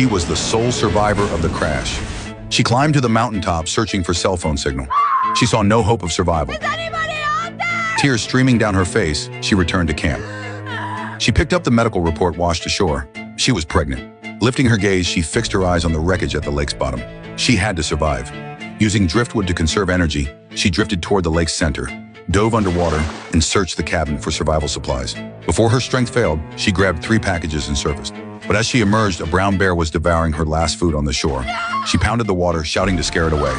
She was the sole survivor of the crash. She climbed to the mountaintop searching for cell phone signal. She saw no hope of survival. Tears streaming down her face, she returned to camp. She picked up the medical report washed ashore. She was pregnant. Lifting her gaze, she fixed her eyes on the wreckage at the lake's bottom. She had to survive. Using driftwood to conserve energy, she drifted toward the lake's center, dove underwater, and searched the cabin for survival supplies. Before her strength failed, she grabbed 3 packages and surfaced. But as she emerged, a brown bear was devouring her last food on the shore. She pounded the water, shouting to scare it away.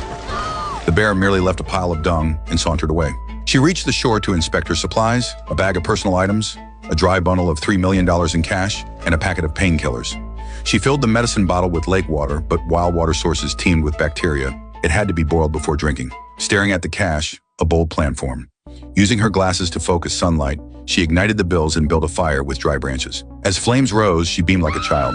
The bear merely left a pile of dung and sauntered away. She reached the shore to inspect her supplies, a bag of personal items, a dry bundle of $3 million in cash, and a packet of painkillers. She filled the medicine bottle with lake water, but while water sources teemed with bacteria, it had to be boiled before drinking. Staring at the cache, a bold plan formed. Using her glasses to focus sunlight, she ignited the bills and built a fire with dry branches. As flames rose, she beamed like a child.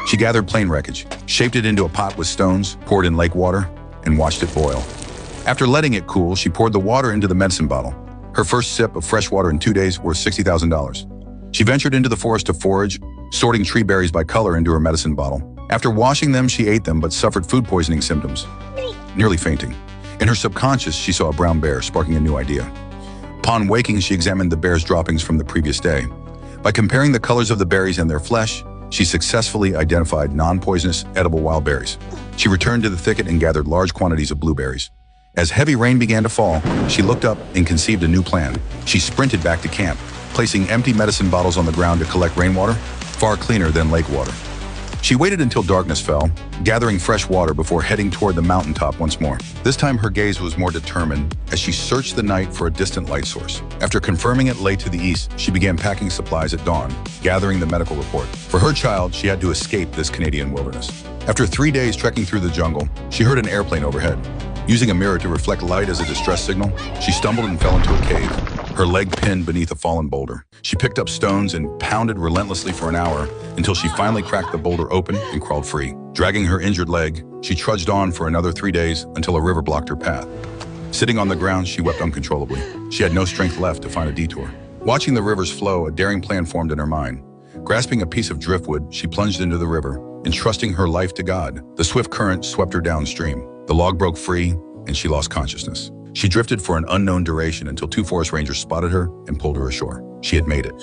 She gathered plane wreckage, shaped it into a pot with stones, poured in lake water, and watched it boil. After letting it cool, she poured the water into the medicine bottle. Her first sip of fresh water in 2 days worth $60,000. She ventured into the forest to forage, sorting tree berries by color into her medicine bottle. After washing them, she ate them but suffered food poisoning symptoms, nearly fainting. In her subconscious, she saw a brown bear, sparking a new idea. Upon waking, she examined the bear's droppings from the previous day. By comparing the colors of the berries and their flesh, she successfully identified non-poisonous, edible wild berries. She returned to the thicket and gathered large quantities of blueberries. As heavy rain began to fall, she looked up and conceived a new plan. She sprinted back to camp, placing empty medicine bottles on the ground to collect rainwater, far cleaner than lake water. She waited until darkness fell, gathering fresh water before heading toward the mountaintop once more. This time her gaze was more determined as she searched the night for a distant light source. After confirming it lay to the east, she began packing supplies at dawn, gathering the medical report. For her child, she had to escape this Canadian wilderness. After 3 days trekking through the jungle, she heard an airplane overhead. Using a mirror to reflect light as a distress signal, she stumbled and fell into a cave, her leg pinned beneath a fallen boulder. She picked up stones and pounded relentlessly for an hour until she finally cracked the boulder open and crawled free. Dragging her injured leg, she trudged on for another 3 days until a river blocked her path. Sitting on the ground, she wept uncontrollably. She had no strength left to find a detour. Watching the river's flow, a daring plan formed in her mind. Grasping a piece of driftwood, she plunged into the river, entrusting her life to God. The swift current swept her downstream. The log broke free, and she lost consciousness. She drifted for an unknown duration until 2 forest rangers spotted her and pulled her ashore. She had made it.